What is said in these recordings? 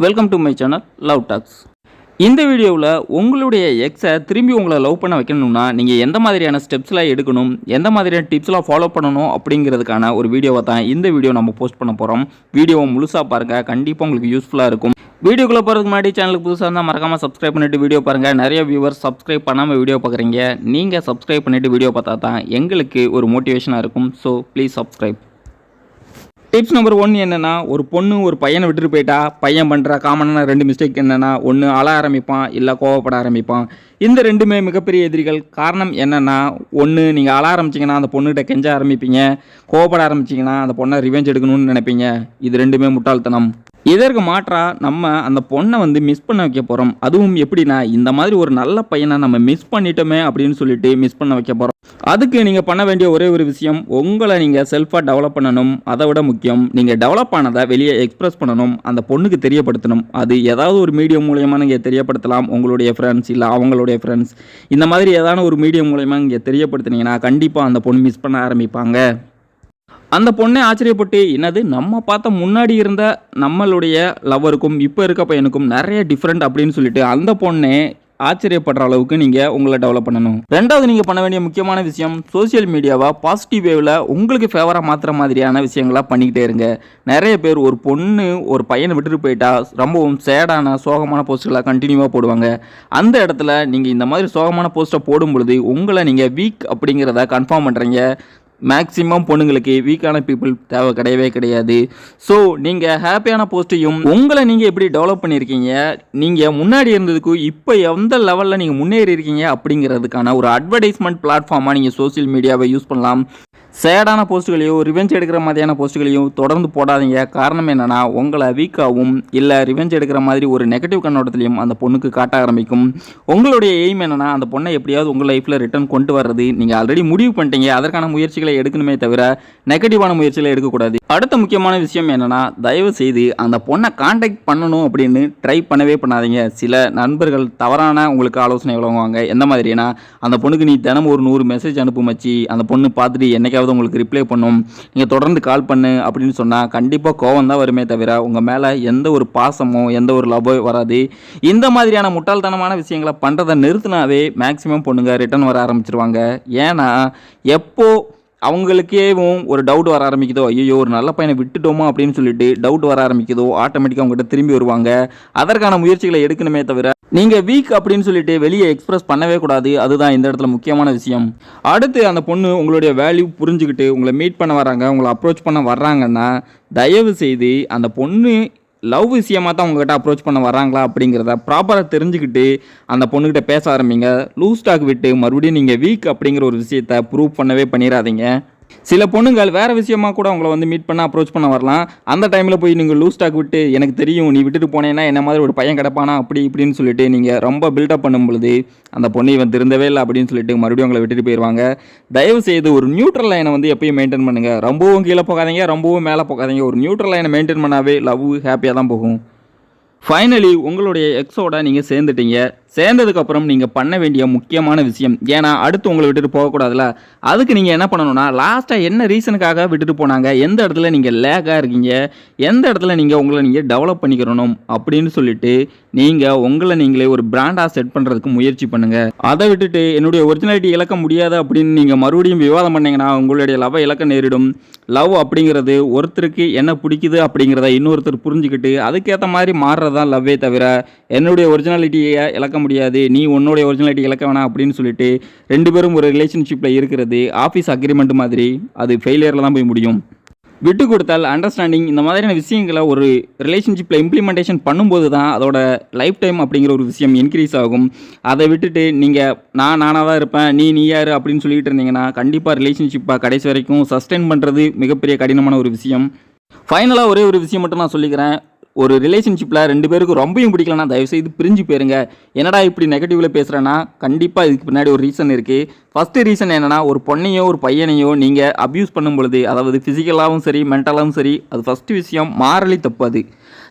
Welcome to my channel love tax. இந்த வீடியோவில் உங்களுடைய எக்ஸை திரும்பி உங்களை லவ் பண்ண வைக்கணும்னா நீங்கள் எந்த மாதிரியான ஸ்டெப்ஸ்லாம் எடுக்கணும், எந்த மாதிரியான டிப்ஸ்லாம் ஃபாலோ பண்ணணும் அப்படிங்கிறதுக்கான ஒரு வீடியோவை தான் இந்த வீடியோ நம்ம போஸ்ட் பண்ண போகிறோம். வீடியோவை முழுசாக பாருங்கள், கண்டிப்பாக உங்களுக்கு யூஸ்ஃபுல்லாக இருக்கும். வீடியோக்குள்ளே போகிறதுக்கு முன்னாடி சேனலுக்கு புதுசாக இருந்தால் மறக்காமல் சப்ஸ்கிரைப் பண்ணிவிட்டு வீடியோ பாருங்கள். நிறைய வியூவர்ஸ் சப்ஸ்கிரைப் பண்ணாமல் வீடியோ பார்க்குறீங்க. நீங்கள் சப்ஸ்கிரைப் பண்ணிவிட்டு வீடியோ பார்த்தா தான் எங்களுக்கு ஒரு மோட்டிவேஷனாக இருக்கும். So please subscribe. Tips number 1 என்னென்னா, ஒரு பொண்ணு ஒரு பையனை விட்டுட்டு போயிட்டா பையன் பண்ணுற காமனான 2 மிஸ்டேக் என்னென்னா, ஒன்று அழ ஆரம்பிப்பான், இல்லை கோவப்பட ஆரம்பிப்பான். இந்த ரெண்டுமே மிகப்பெரிய எதிரிகள். காரணம் என்னென்னா, ஒன்று நீங்கள் அழ ஆரம்பிச்சிங்கன்னா அந்த பொண்ணுகிட்ட கெஞ்ச ஆரம்பிப்பீங்க, கோவப்பட ஆரம்பிச்சிங்கன்னா அந்த பொண்ணை ரிவெஞ்ச் எடுக்கணும்னு நினைப்பீங்க. இது ரெண்டுமே முட்டாள்தனம். இதற்கு மாற்றாக நம்ம அந்த பொண்ணை மிஸ் பண்ண வைக்க போகிறோம். அதுவும் எப்படின்னா, இந்த மாதிரி ஒரு நல்ல பையனை நம்ம மிஸ் பண்ணிட்டோமே அப்படின்னு சொல்லிட்டு மிஸ் பண்ண வைக்க போகிறோம். அதுக்கு நீங்கள் பண்ண வேண்டிய ஒரே ஒரு விஷயம், உங்களை நீங்கள் செல்ஃபாக டெவலப் பண்ணணும். அதை விட முக்கியம், நீங்கள் டெவலப் ஆனதை வெளியே எக்ஸ்பிரஸ் பண்ணணும், அந்த பொண்ணுக்கு தெரியப்படுத்தணும். அது ஏதாவது ஒரு மீடியம் மூலயமா நீங்கள் தெரியப்படுத்தலாம். உங்களுடைய ஃப்ரெண்ட்ஸ் இல்லை அவங்களுடைய ஃப்ரெண்ட்ஸ், இந்த மாதிரி ஏதாவது ஒரு மீடியம் மூலயமா நீங்கள் தெரியப்படுத்தினீங்கன்னா கண்டிப்பாக அந்த பொண்ணு மிஸ் பண்ண ஆரம்பிப்பாங்க. அந்த பொண்ணை ஆச்சரியப்பட்டு, என்னது நம்ம பார்த்த முன்னாடி இருந்த நம்மளுடைய லவ்வருக்கும் இப்போ இருக்க பையனுக்கும் நிறைய டிஃப்ரெண்ட் அப்படின்னு சொல்லிட்டு அந்த பொண்ணை ஆச்சரியப்படுற அளவுக்கு நீங்கள் உங்களை டெவலப் பண்ணணும். ரெண்டாவது நீங்கள் பண்ண வேண்டிய முக்கியமான விஷயம், சோசியல் மீடியாவை பாசிட்டிவ் வேவில் உங்களுக்கு ஃபேவராக மாற்றுற மாதிரியான விஷயங்களாக பண்ணிக்கிட்டே இருங்க. நிறைய பேர் ஒரு பொண்ணு ஒரு பையனை விட்டுட்டு போயிட்டா ரொம்பவும் சேடான சோகமான போஸ்ட்டுகளை கண்டினியூவாக போடுவாங்க. அந்த இடத்துல நீங்கள் இந்த மாதிரி சோகமான போஸ்ட்டை போடும் பொழுது உங்களை நீங்கள் வீக் அப்படிங்கிறத கன்ஃபார்ம் பண்ணுறீங்க. மேக்ஸிமம் பொண்ணுங்களுக்கு வீக்கான பீப்புள் தேவை கிடையவே கிடையாது. ஸோ நீங்கள் ஹாப்பியான போஸ்ட்டையும் உங்களை நீங்கள் எப்படி டெவலப் பண்ணியிருக்கீங்க, நீங்கள் முன்னாடி இருந்ததுக்கு இப்போ எந்த லெவலில் நீங்கள் முன்னேறி இருக்கீங்க அப்படிங்கிறதுக்கான ஒரு அட்வர்டைஸ்மெண்ட் பிளாட்ஃபார்மாக நீங்கள் சோசியல் மீடியாவை யூஸ் பண்ணலாம். சேடான போஸ்ட்டுகளையும் ரிவெஞ்ச் எடுக்கிற மாதிரியான போஸ்ட்டுகளையும் தொடர்ந்து போடாதீங்க. காரணம் என்னென்னா, உங்களை வீக்காகவும் இல்லை ரிவெஞ்ச் எடுக்கிற மாதிரி ஒரு நெகட்டிவ் கண்ணோட்டத்திலையும் அந்த பொண்ணுக்கு காட்ட ஆரம்பிக்கும். உங்களுடைய எய்ம் என்னென்னா, அந்த பொண்ணை எப்படியாவது உங்கள் லைஃப்பில் ரிட்டர்ன் கொண்டு வர்றது. நீங்கள் ஆல்ரெடி முடிவு பண்ணிட்டீங்க, அதற்கான முயற்சிகளை எடுக்கணுமே தவிர நெகட்டிவான முயற்சிகளை எடுக்கக்கூடாது. அடுத்த முக்கியமான விஷயம் என்னென்னா, தயவு செய்து அந்த பொண்ணை காண்டாக்ட் பண்ணணும் அப்படின்னு ட்ரை பண்ணவே பண்ணாதீங்க. சில நண்பர்கள் தவறான உங்களுக்கு ஆலோசனை வழங்குவாங்க. எந்த மாதிரினா, அந்த பொண்ணுக்கு நீ தினமும் ஒரு 100 மெசேஜ் அனுப்பும் மச்சி, அந்த பொண்ணு பார்த்துட்டு என்னைக்காவது உங்களுக்கு ரிப்ளை பண்ணும், நீங்கள் தொடர்ந்து கால் பண்ணு அப்படின்னு சொன்னால் கண்டிப்பாக கோவம் தான் வருமே தவிர உங்கள் மேலே எந்த ஒரு பாசமோ எந்த ஒரு லவ்வோ வராது. இந்த மாதிரியான முட்டாள்தனமான விஷயங்களை பண்ணுறதை நிறுத்தினாவே மேக்ஸிமம் பொண்ணுங்க ரிட்டர்ன் வர ஆரம்பிச்சிருவாங்க. ஏன்னா எப்போ அவங்களுக்கேவும் ஒரு டவுட் வர ஆரம்பிக்குதோ, ஐயோ ஒரு நல்ல பையனை விட்டுட்டோமோ அப்படின்னு சொல்லிட்டு டவுட் வர ஆரம்பிக்குதோ, ஆட்டோமேட்டிக்காக அவங்ககிட்ட திரும்பி வருவாங்க. அதற்கான முயற்சிகளை எடுக்கணுமே தவிர நீங்கள் வீக் அப்படின்னு சொல்லிட்டு வெளியே எக்ஸ்பிரஸ் பண்ணவே கூடாது. அதுதான் இந்த இடத்துல முக்கியமான விஷயம். அடுத்து, அந்த பொண்ணு உங்களுடைய வேல்யூ புரிஞ்சுக்கிட்டு உங்களை மீட் பண்ண வராங்க, உங்களை அப்ரோச் பண்ண வர்றாங்கன்னா தயவு செய்து அந்த பொண்ணு லவ் விஷயமாக தான் உங்கள்கிட்ட அப்ரோச் பண்ண வராங்களா அப்படிங்கிறத ப்ராப்பராக தெரிஞ்சுக்கிட்டு அந்த பொண்ணுக்கிட்ட பேச ஆரம்பிங்க. லூஸ் டாக் விட்டு மறுபடியும் நீங்கள் வீக் அப்படிங்கிற ஒரு விஷயத்தை ப்ரூவ் பண்ணவே பண்ணிடாதீங்க. சில பொண்ணுங்கள் வேறு விஷயமாக கூட உங்களை மீட் பண்ண அப்ரோச் பண்ண வரலாம். அந்த டைமில் போய் நீங்கள் லூஸ் டாக் விட்டு, எனக்கு தெரியும் நீ விட்டுட்டு போனேன்னா என்ன மாதிரி ஒரு பையன் கிடப்பானா அப்படி இப்படின்னு சொல்லிட்டு நீங்கள் ரொம்ப பில்டப் பண்ணும் பொழுது அந்த பொண்ணு இவன் திருந்தவே இல்லை அப்படின்னு சொல்லிட்டு மறுபடியும் உங்களை விட்டுட்டு போயிடுவாங்க. தயவு செய்து ஒரு நியூட்ரல் லைனை எப்பயும் மெயின்டைன் பண்ணுங்கள். ரொம்பவும் கீழே போகாதீங்க, ரொம்பவும் மேலே போகாதீங்க. ஒரு நியூட்ரல் லைனை மெயின்டைன் பண்ணாவே லவ் ஹாப்பியாக தான் போகும். ஃபைனலி உங்களுடைய எக்ஸோட நீங்கள் சேர்ந்துட்டீங்க. சேர்ந்ததுக்கப்புறம் நீங்கள் பண்ண வேண்டிய முக்கியமான விஷயம், ஏன்னா அடுத்து உங்களை விட்டுட்டு போகக்கூடாதுல, அதுக்கு நீங்கள் என்ன பண்ணணும்னா, லாஸ்ட்டாக என்ன ரீசனுக்காக விட்டுட்டு போனாங்க, எந்த இடத்துல நீங்கள் லேக்காக இருக்கீங்க, எந்த இடத்துல நீங்கள் உங்களை நீங்கள் டெவலப் பண்ணிக்கிறணும் அப்படின்னு சொல்லிட்டு நீங்கள் உங்களை நீங்களே ஒரு பிராண்டாக செட் பண்ணுறதுக்கு முயற்சி பண்ணுங்கள். அதை விட்டுட்டு என்னுடைய ஒரிஜினாலிட்டி இழக்க முடியாது அப்படின்னு நீங்கள் மறுபடியும் விவாதம் பண்ணிங்கன்னா உங்களுடைய லவ்வை இழக்க நேரிடும். லவ் அப்படிங்கிறது ஒருத்தருக்கு என்ன பிடிக்குது அப்படிங்கிறத இன்னொருத்தர் புரிஞ்சுக்கிட்டு அதுக்கேற்ற மாதிரி மாறுறதான் லவ்வே தவிர என்னுடைய ஒரிஜினாலிட்டியை இழக்க முடியாது, நீ உன்னோடைய ஒரிஜினாலிட்டி இழக்க வேணாம் அப்படின்னு சொல்லிட்டு 2 பேரும் ஒரு ரிலேஷன்ஷிப்பில் இருக்கிறது ஆஃபீஸ் அக்ரிமெண்ட் மாதிரி. அது ஃபெயிலியரில் தான் போய் முடியும். விட்டு கொடுத்தால், அண்டர்ஸ்டாண்டிங், இந்த மாதிரியான விஷயங்களை ஒரு ரிலேஷன்ஷிப்பில் இம்ப்ளிமெண்டேஷன் பண்ணும்போது தான் அதோட லைஃப் டைம் அப்படிங்கிற ஒரு விஷயம் இன்க்ரீஸ் ஆகும். அதை விட்டுட்டு நீங்கள் நானாக தான் இருப்பேன், நீ யார் அப்படின்னு சொல்லிட்டு இருந்தீங்கன்னா கண்டிப்பாக ரிலேஷன்ஷிப்பாக கடைசி வரைக்கும் சஸ்டெயின் பண்ணுறது மிகப்பெரிய கடினமான ஒரு விஷயம். ஃபைனலாக ஒரே ஒரு விஷயம் மட்டும் நான் சொல்லிக்கிறேன். ஒரு ரிலேஷன்ஷிப்பில் 2 பேருக்கு ரொம்பவும் பிடிக்கலன்னா தயவுசெய்து பிரிஞ்சு போயிருங்க. என்னடா இப்படி நெகட்டிவில் பேசுகிறேன்னா கண்டிப்பாக இதுக்கு பின்னாடி ஒரு ரீசன் இருக்குது. ஃபஸ்ட்டு ரீசன் என்னென்னா, ஒரு பொண்ணையோ ஒரு பையனையோ நீங்கள் அப்யூஸ் பண்ணும் பொழுது, அதாவது ஃபிசிக்கலாகவும் சரி மென்டலாகவும் சரி, அது ஃபஸ்ட்டு விஷயம் மாரலி தப்பு. அது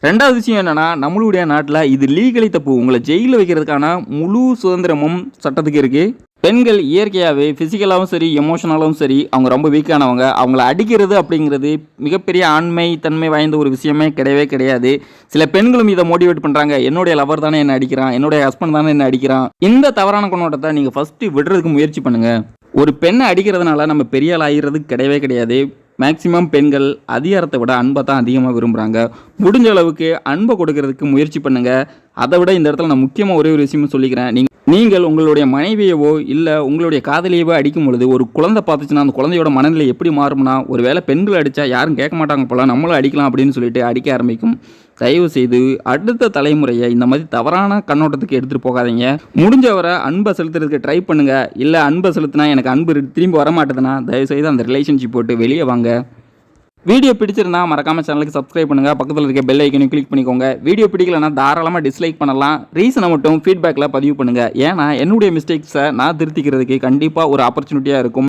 ரெண்டாவது விஷயம் என்னென்னா, நம்மளுடைய நாட்டில் இது லீகலி தப்பு. உங்களை ஜெயிலில் வைக்கிறதுக்கான முழு சுதந்திரமும் சட்டத்துக்கு இருக்குது. பெண்கள் இயற்கையாகவே ஃபிசிக்கலாகவும் சரி எமோஷனலாகவும் சரி அவங்க ரொம்ப வீக்கானவங்க. அவங்கள அடிக்கிறது அப்படிங்கிறது மிகப்பெரிய ஆண்மை தன்மை வாய்ந்த ஒரு விஷயமே கிடையவே கிடையாது. சில பெண்களும் இதை மோட்டிவேட் பண்ணுறாங்க, என்னுடைய லவர் தானே என்ன அடிக்கிறான், என்னுடைய ஹஸ்பண்ட் தானே என்ன அடிக்கிறான். இந்த தவறான கண்ணோட்டத்தை நீங்கள் ஃபஸ்ட்டு விடுறதுக்கு முயற்சி பண்ணுங்கள். ஒரு பெண்ணை அடிக்கிறதுனால நம்ம பெரிய ஆள் ஆகிறது கிடையவே கிடையாது. மேக்சிமம் பெண்கள் அதிகாரத்தை விட அன்பை தான் அதிகமாக விரும்புகிறாங்க. முடிஞ்ச அளவுக்கு அன்பை கொடுக்கறதுக்கு முயற்சி பண்ணுங்கள். அதை விட இந்த இடத்துல நான் முக்கியமாக ஒரே ஒரு விஷயமும் சொல்லிக்கிறேன். நீங்கள் உங்களுடைய மனைவியவோ இல்லை உங்களுடைய காதலியவோ அடிக்கும் பொழுது ஒரு குழந்தை பார்த்துச்சுன்னா அந்த குழந்தையோட மனநிலை எப்படி மாறும்னா, ஒரு வேளை பெண்கள் அடித்தா யாரும் கேட்க மாட்டாங்க போல, நம்மளும் அடிக்கலாம் அப்படின்னு சொல்லிட்டு அடிக்க ஆரம்பிக்கும். தயவு செய்து அடுத்த தலைமுறையை இந்த மாதிரி தவறான கண்ணோட்டத்துக்கு எடுத்துகிட்டு போகாதீங்க. முடிஞ்சவரை அன்பை செலுத்துறதுக்கு ட்ரை பண்ணுங்கள். இல்லை அன்பை செலுத்தினா எனக்கு அன்பு திரும்பி வரமாட்டேதுன்னா தயவுசெய்து அந்த ரிலேஷன்ஷிப் போட்டு வெளியே வாங்க. வீடியோ பிடிச்சிருந்தா மறக்காம சேனலுக்கு சப்ஸ்கிரைப் பண்ணுங்க, பக்கத்தில் இருக்க பெல் ஐக்கனையும் கிளிக் பண்ணிக்கோங்க. வீடியோ பிடிக்கலன்னா தாராளமாக டிஸ்லைக் பண்ணலாம். ரீசனை மட்டும் ஃபீட்பேக்கில் பதிவு பண்ணுங்க. ஏன்னா என்னுடைய மிஸ்டேக்ஸை நான் திருத்திக்கிறதுக்கு கண்டிப்பாக ஒரு ஆப்பர்ச்சுனிட்டியாக இருக்கும்.